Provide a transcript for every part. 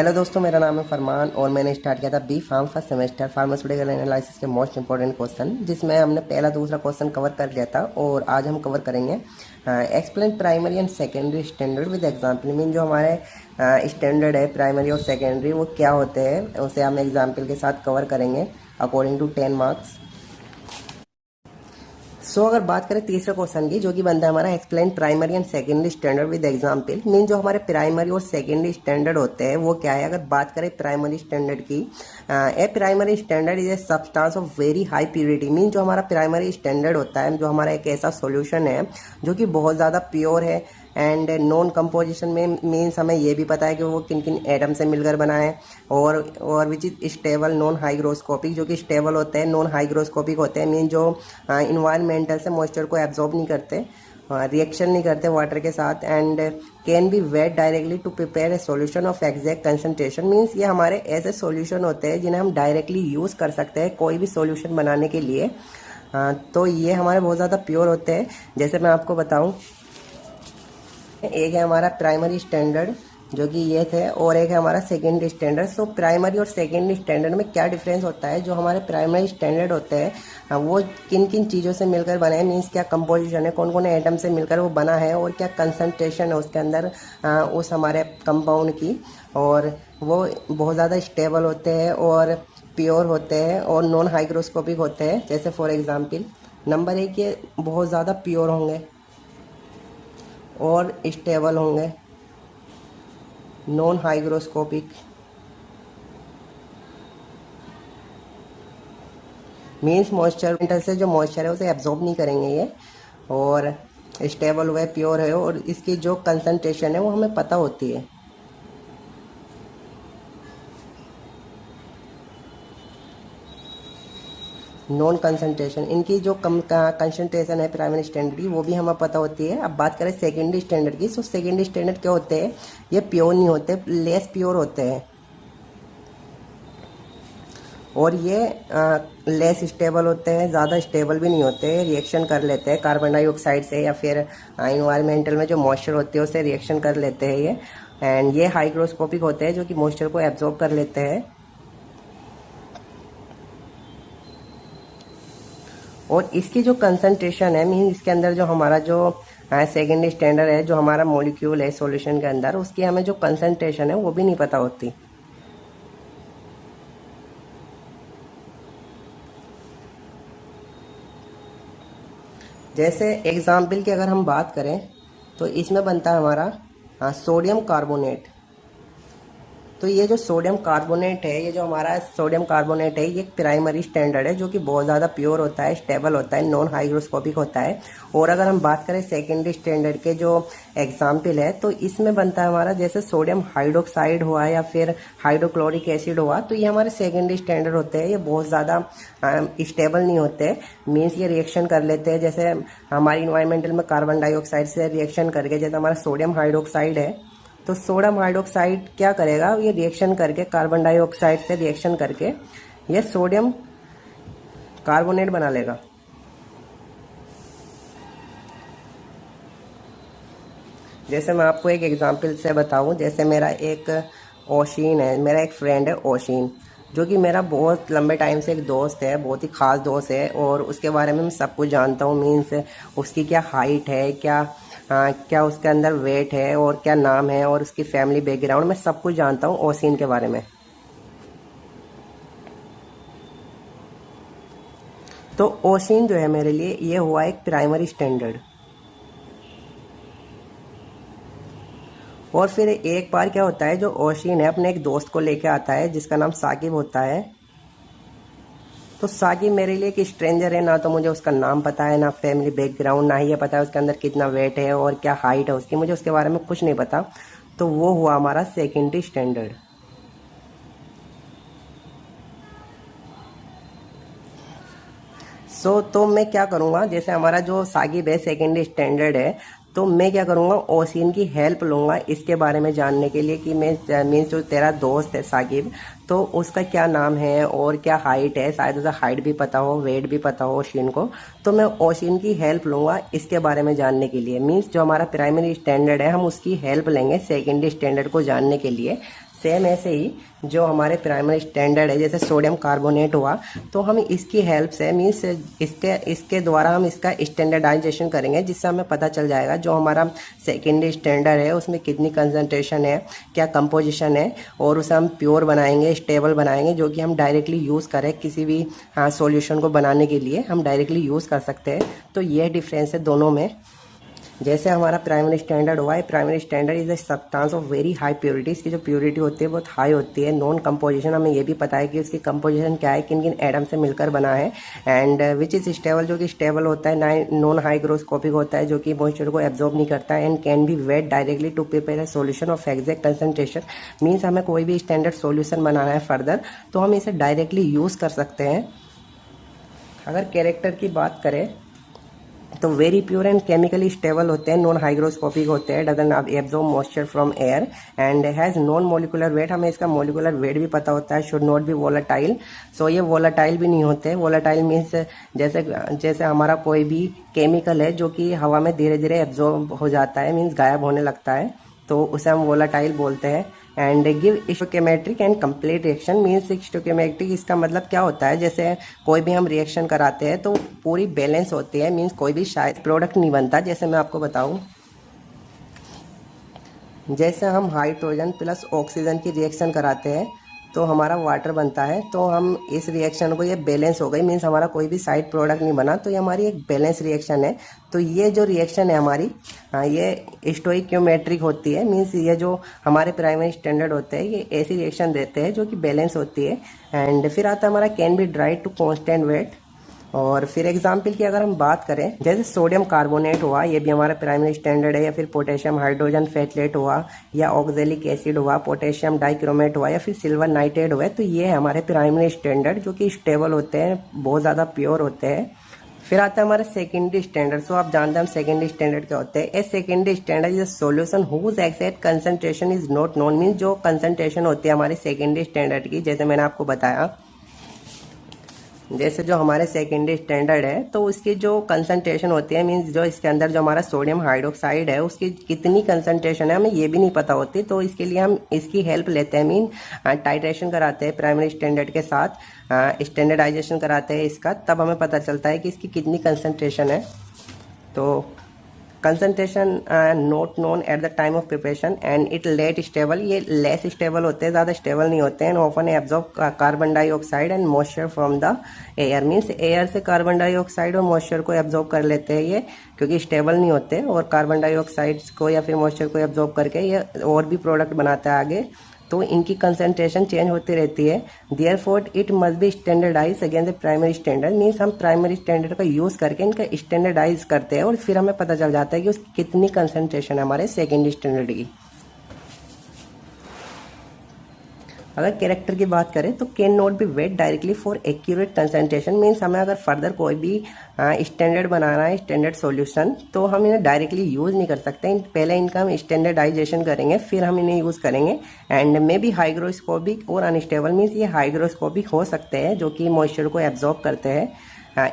Hello दोस्तों, मेरा नाम है फरमान और मैंने स्टार्ट किया था B pharm first semester pharmaceutical analysis के मोस्ट इंपॉर्टेंट क्वेश्चन, जिसमें हमने पहला दूसरा क्वेश्चन कवर कर लिया था। और आज हम कवर करेंगे explain primary and secondary standard with example. Mean जो हमारे स्टैंडर्ड है प्राइमरी और सेकेंडरी वो क्या होते हैं, उसे हम एग्जाम्पल के साथ कवर करेंगे अकॉर्डिंग टू 10 मार्क्स। अगर बात करें तीसरे क्वेश्चन की, जो कि बनता है हमारा explain primary and secondary standard with example. Mean जो हमारे प्राइमरी और सेकेंडरी स्टैंडर्ड होते हैं वो क्या है। अगर बात करें प्राइमरी स्टैंडर्ड की, a primary standard is a substance of very high purity. Mean जो हमारा प्राइमरी स्टैंडर्ड होता है, जो हमारा एक ऐसा सॉल्यूशन है जो कि बहुत ज़्यादा प्योर है एंड नॉन कंपोजिशन में। मीन्स हमें ये भी पता है कि वो किन किन एटम से मिलकर बना है, और which is stable non hygroscopic, जो कि स्टेबल होते हैं, नॉन हाइग्रोस्कोपिक होते हैं। मीन जो इन्वायरमेंटल से मॉइस्चर को एब्जॉर्ब नहीं करते, रिएक्शन नहीं करते वाटर के साथ, and can be weighed directly to prepare a solution of exact concentration. Means ये हमारे ऐसे सॉल्यूशन होते हैं जिन्हें हम डायरेक्टली यूज़ कर सकते हैं कोई भी सॉल्यूशन बनाने के लिए। तो ये हमारे बहुत ज़्यादा प्योर होते हैं। जैसे मैं आपको बताऊँ, एक है हमारा प्राइमरी स्टैंडर्ड जो कि ये थे, और एक है हमारा सेकेंडरी स्टैंडर्ड। सो प्राइमरी और सेकेंडरी स्टैंडर्ड में क्या डिफरेंस होता है। जो हमारे प्राइमरी स्टैंडर्ड होते हैं वो किन किन चीज़ों से मिलकर बने हैं, मीन्स क्या कंपोजिशन है, कौन कौन एटम से मिलकर वो बना है, और क्या कंसंट्रेशन है उसके अंदर उस हमारे कंपाउंड की। और वो बहुत ज़्यादा स्टेबल होते हैं और प्योर होते हैं और नॉन हाइग्रोस्कोपिक होते हैं। जैसे फॉर एग्जाम्पल नंबर 1, ये बहुत ज़्यादा प्योर होंगे और स्टेबल होंगे, नॉन हाइग्रोस्कोपिक। मीन्स मॉइस्चर से जो मॉइस्चर है उसे एब्जॉर्ब नहीं करेंगे ये, और स्टेबल हुआ है, प्योर है, और इसकी जो कंसंट्रेशन है वो हमें पता होती है। नॉन कंसंट्रेशन, इनकी जो कंसंट्रेशन है प्राइमरी स्टैंडर्ड की वो भी हमें पता होती है। अब बात करें सेकेंडरी स्टैंडर्ड की, तो सेकेंडरी स्टैंडर्ड क्या होते हैं, ये प्योर नहीं होते, लेस प्योर होते हैं, और ये लेस स्टेबल होते हैं, ज़्यादा स्टेबल भी नहीं होते, रिएक्शन कर लेते हैं कार्बन डाइऑक्साइड से या फिर इन्वायरमेंटल में जो मॉइस्चर होती है उससे रिएक्शन कर लेते हैं ये। एंड ये हाइग्रोस्कोपिक होते हैं जो कि मॉइस्चर को एब्जॉर्ब कर लेते हैं। और इसकी जो कंसंट्रेशन है, मीन इसके अंदर जो हमारा जो सेकेंडरी स्टैंडर्ड है, जो हमारा मॉलिक्यूल है सॉल्यूशन के अंदर, उसकी हमें जो कंसंट्रेशन है वो भी नहीं पता होती। जैसे एग्जाम्पल की अगर हम बात करें तो इसमें बनता है हमारा सोडियम कार्बोनेट। तो ये जो सोडियम कार्बोनेट है, ये जो हमारा सोडियम कार्बोनेट है, ये एक प्राइमरी स्टैंडर्ड है जो कि बहुत ज़्यादा प्योर होता है, स्टेबल होता है, नॉन हाइग्रोस्कोपिक होता है। और अगर हम बात करें सेकेंडरी स्टैंडर्ड के जो एग्जाम्पल है, तो इसमें बनता है हमारा जैसे सोडियम हाइड्रोक्साइड हुआ या फिर हाइड्रोक्लोरिक एसिड हुआ, तो ये हमारे सेकेंडरी स्टैंडर्ड होते हैं। ये बहुत ज़्यादा स्टेबल नहीं होते, मीन्स ये रिएक्शन कर लेते हैं। जैसे हमारी इन्वायरमेंटल में कार्बन डाइऑक्साइड से रिएक्शन करके, जैसे हमारा सोडियम हाइड्रोक्साइड है, तो सोडियम हाइड्रोक्साइड क्या करेगा, ये रिएक्शन करके कार्बन डाइऑक्साइड से रिएक्शन करके ये सोडियम कार्बोनेट बना लेगा। जैसे मैं आपको एक एग्जांपल से बताऊं, जैसे मेरा एक ओशिन है, मेरा एक फ्रेंड है ओशिन, जो कि मेरा बहुत लंबे टाइम से एक दोस्त है, बहुत ही खास दोस्त है, और उसके बारे में मैं सब कुछ जानता हूँ। मीन्स उसकी क्या हाइट है, क्या उसके अंदर वेट है, और क्या नाम है, और उसकी फैमिली बैकग्राउंड, मैं सब कुछ जानता हूँ ओशिन के बारे में। तो ओशिन जो है मेरे लिए ये हुआ एक प्राइमरी स्टैंडर्ड। और फिर एक बार क्या होता है, जो ओशिन है अपने एक दोस्त को लेके आता है जिसका नाम साकिब होता है। तो साकिब मेरे लिए एक स्ट्रेंजर है, ना तो मुझे उसका नाम पता है, ना फैमिली बैकग्राउंड, ना ही ये पता है उसके अंदर कितना वेट है और क्या हाइट है उसकी, मुझे उसके बारे में कुछ नहीं पता। तो वो हुआ हमारा सेकेंडरी स्टैंडर्ड। तो मैं क्या करूँगा, जैसे हमारा जो साकिब है सेकेंडरी स्टैंडर्ड है, तो मैं क्या करूँगा, ओशिन की हेल्प लूँगा इसके बारे में जानने के लिए कि मैं मीन्स जो तेरा दोस्त है साकिब, तो उसका क्या नाम है और क्या हाइट है, शायद उसे हाइट भी पता हो, वेट भी पता हो ओशिन को। तो मैं ओशिन की हेल्प लूँगा इसके बारे में जानने के लिए। मीन्स जो हमारा प्राइमरी स्टैंडर्ड है हम उसकी हेल्प लेंगे सेकेंडरी स्टैंडर्ड को जानने के लिए। सेम ऐसे ही जो हमारे प्राइमरी स्टैंडर्ड है, जैसे सोडियम कार्बोनेट हुआ, तो हम इसकी हेल्प से मीन्स इसके द्वारा हम इसका स्टैंडर्डाइजेशन करेंगे, जिससे हमें पता चल जाएगा जो हमारा सेकेंडरी स्टैंडर्ड है उसमें कितनी कंसंट्रेशन है, क्या कंपोजिशन है, और उसे हम प्योर बनाएंगे, स्टेबल बनाएंगे, जो कि हम डायरेक्टली यूज़ करें किसी भी सॉल्यूशन को बनाने के लिए हम डायरेक्टली यूज़ कर सकते हैं। तो यह डिफरेंस है दोनों में। जैसे हमारा प्राइमरी स्टैंडर्ड हुआ है, primary standard is a substance of very high purity, इसकी जो प्योरिटी होती है बहुत हाई होती है। नॉन कंपोजिशन, हमें ये भी पता है कि उसकी कंपोजिशन क्या है, किन किन एटम से मिलकर बना है। एंड विच इज स्टेबल, जो कि स्टेबल होता है, नॉन हाइग्रोस्कोपिक होता है, जो कि मॉइस्चर को एब्जॉर्ब नहीं करता है। And can be weighed directly to prepare a solution of exact concentration, means हमें कोई भी स्टैंडर्ड सोल्यूशन बनाना है फर्दर, तो हम इसे डायरेक्टली यूज़ कर सकते हैं। अगर कैरेक्टर की बात करें तो very pure and chemically stable होते हैं, नॉन हाइग्रोस्कोपिक होते हैं, doesn't absorb moisture from air and has non molecular weight, हमें इसका मोलिकुलर वेट भी पता होता है। शुड नॉट बी वोलेटाइल, सो ये वोलेटाइल भी नहीं होते। वोलेटाइल मीन्स जैसे हमारा कोई भी केमिकल है जो कि हवा में धीरे धीरे एब्जॉर्ब हो जाता है, मीन्स गायब होने लगता है, तो उसे हम वोलेटाइल बोलते हैं। And give stoichiometric and complete reaction, means stoichiometric इसका मतलब क्या होता है, जैसे कोई भी हम रिएक्शन कराते हैं तो पूरी बैलेंस होती है, मीन्स कोई भी शायद प्रोडक्ट नहीं बनता। जैसे मैं आपको बताऊं, जैसे हम हाइड्रोजन प्लस ऑक्सीजन की रिएक्शन कराते हैं तो हमारा वाटर बनता है, तो हम इस रिएक्शन को, ये बैलेंस हो गई, मीन्स हमारा कोई भी साइड प्रोडक्ट नहीं बना, तो ये हमारी एक बैलेंस रिएक्शन है। तो ये जो रिएक्शन है हमारी, ये स्टोइक्योमेट्रिक होती है, मीन्स ये जो हमारे प्राइमरी स्टैंडर्ड होते हैं ये ऐसी रिएक्शन देते हैं जो कि बैलेंस होती है। एंड फिर आता है हमारा can be dried to constant weight. और फिर एग्जाम्पल की अगर हम बात करें, जैसे सोडियम कार्बोनेट हुआ, ये भी हमारा प्राइमरी स्टैंडर्ड है, या फिर पोटेशियम हाइड्रोजन फेटलेट हुआ, या ऑक्जेलिक एसिड हुआ, पोटेशियम डाइक्रोमेट हुआ, या फिर सिल्वर नाइट्रेट हुआ, तो ये है हमारे प्राइमरी स्टैंडर्ड जो कि स्टेबल होते हैं, बहुत ज़्यादा प्योर होते हैं। फिर आता है हमारा सेकेंडरी स्टैंडर्ड। सो आप जानते हैं हम सेकेंडरी स्टैंडर्ड क्या होते हैं। A secondary standard is a solution whose exact concentration is not known, means जो कंसंट्रेशन होती है हमारी सेकेंडरी स्टैंडर्ड की, जैसे मैंने आपको बताया, जैसे जो हमारे सेकेंडरी स्टैंडर्ड है तो उसकी जो कंसंट्रेशन होती है, मीन्स जो इसके अंदर जो हमारा सोडियम हाइड्रोक्साइड है उसकी कितनी कंसंट्रेशन है हमें ये भी नहीं पता होती, तो इसके लिए हम इसकी हेल्प लेते हैं, मीन टाइट्रेशन कराते हैं प्राइमरी स्टैंडर्ड के साथ, स्टैंडर्डाइजेशन कराते हैं इसका, तब हमें पता चलता है कि इसकी कितनी कंसंट्रेशन है। तो concentration not known at the time of preparation and it let stable, ये लेस स्टेबल होते हैं, ज़्यादा स्टेबल नहीं होते हैं। Often absorb carbon dioxide and moisture from the air, means air से कार्बन डाइऑक्साइड और मॉइस्चर को एब्जॉर्ब कर लेते हैं ये, क्योंकि स्टेबल नहीं होते, और कार्बन डाइऑक्साइड को या फिर मॉइस्चर को एब्जॉर्ब करके ये और भी प्रोडक्ट बनाता है आगे, तो इनकी कंसंट्रेशन चेंज होती रहती है। Therefore it must be standardise against the primary standard, means हम प्राइमरी स्टैंडर्ड का यूज़ करके इनका स्टैंडर्डाइज करते हैं, और फिर हमें पता चल जाता है कि उसकी कितनी कंसंट्रेशन है हमारे सेकेंडरी स्टैंडर्ड की। अगर कैरेक्टर की बात करें तो can not be weighed directly for accurate concentration, means हमें अगर फर्दर कोई भी स्टैंडर्ड बनाना है, स्टैंडर्ड सॉल्यूशन, तो हम इन्हें डायरेक्टली यूज़ नहीं कर सकते, पहले इनका हम स्टैंडर्डाइजेशन करेंगे फिर हम इन्हें यूज़ करेंगे। एंड मे बी हाइग्रोस्कोपिक और अनस्टेबल, मीन्स ये हाइग्रोस्कोपिक हो सकते हैं जो कि मॉइस्चर को एब्जॉर्ब करते हैं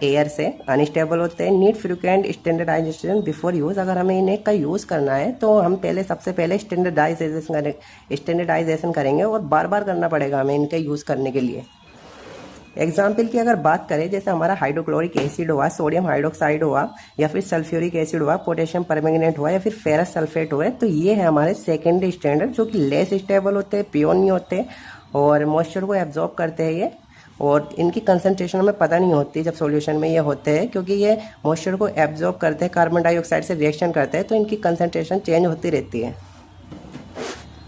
एयर से, अनस्टेबल होते हैं। Need frequent standardisation before use, अगर हमें इन्हें का यूज़ करना है तो हम सबसे पहले स्टैंडर्डाइजेशन करेंगे, और बार बार करना पड़ेगा हमें इनके यूज़ करने के लिए। एग्जाम्पल की अगर बात करें, जैसे हमारा हाइड्रोक्लोरिक एसिड हुआ, सोडियम हाइड्रोक्साइड हुआ, या फिर सल्फ्यूरिक एसिड हुआ, पोटेशियम परमैंगनेट हुआ, या फिर फेरस सल्फेट हुआ, तो ये है हमारे सेकेंडरी स्टैंडर्ड जो कि लेस स्टेबल होते हैं, प्योर नहीं होते, और मॉइस्चर को एब्जॉर्ब करते हैं ये, और इनकी कंसंट्रेशन हमें पता नहीं होती जब सॉल्यूशन में ये होते हैं, क्योंकि ये मॉइस्चर को एब्जॉर्ब करते हैं, कार्बन डाइऑक्साइड से रिएक्शन करते हैं, तो इनकी कंसंट्रेशन चेंज होती रहती है।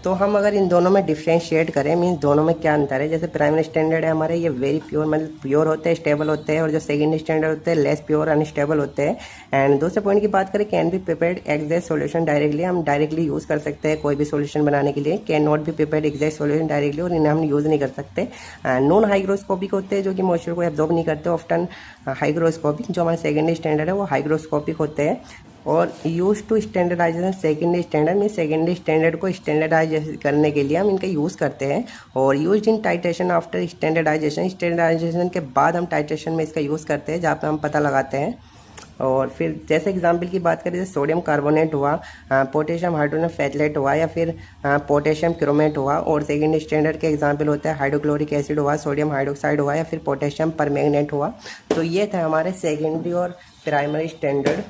तो हम अगर इन दोनों में डिफ्रेंशिएट करें, मीन्स दोनों में क्या अंतर है, जैसे प्राइमरी स्टैंडर्ड है हमारे, ये वेरी प्योर, मतलब प्योर होते हैं, स्टेबल होते हैं, और जो सेकेंडरी स्टैंडर्ड होते हैं लेस प्योर, अनस्टेबल होते हैं। एंड दूसरे पॉइंट की बात करें, can be prepared exact solution directly, हम डायरेक्टली यूज़ कर सकते हैं कोई भी सॉल्यूशन बनाने के लिए। Can not be prepared exact solution directly, और इन्हें हम यूज़ नहीं कर सकते। नॉन हाइग्रोस्कोपिक होते हैं जो कि मॉइस्चर को एब्जॉर्ब नहीं करते, ऑफ्टन हाइग्रोस्कोपिक, जो हमारे सेकेंडरी स्टैंडर्ड है वो हाइग्रोस्कोपिक होते हैं। और use to standardisation secondary standard, में सेकेंडरी स्टैंडर्ड को स्टैंडर्डाइज करने के लिए हम इनका यूज़ करते हैं। और use in titration after standardisation, standardisation के बाद हम टाइट्रेशन में इसका यूज़ करते हैं, जहाँ पे हम पता लगाते हैं और फिर जैसे एग्जाम्पल की बात करें, जैसे सोडियम कार्बोनेट हुआ, पोटेशियम हाइड्रोजन फैचलेट हुआ, या फिर पोटेशियम क्रोमेट हुआ। और सेकेंड स्टैंडर्ड के एग्जाम्पल होता है हाइड्रोक्लोरिक एसिड हुआ, सोडियम हाइड्रोक्साइड हुआ, या फिर पोटेशियम परमैंगनेट हुआ। तो ये था हमारे सेकेंडरी और प्राइमरी स्टैंडर्ड।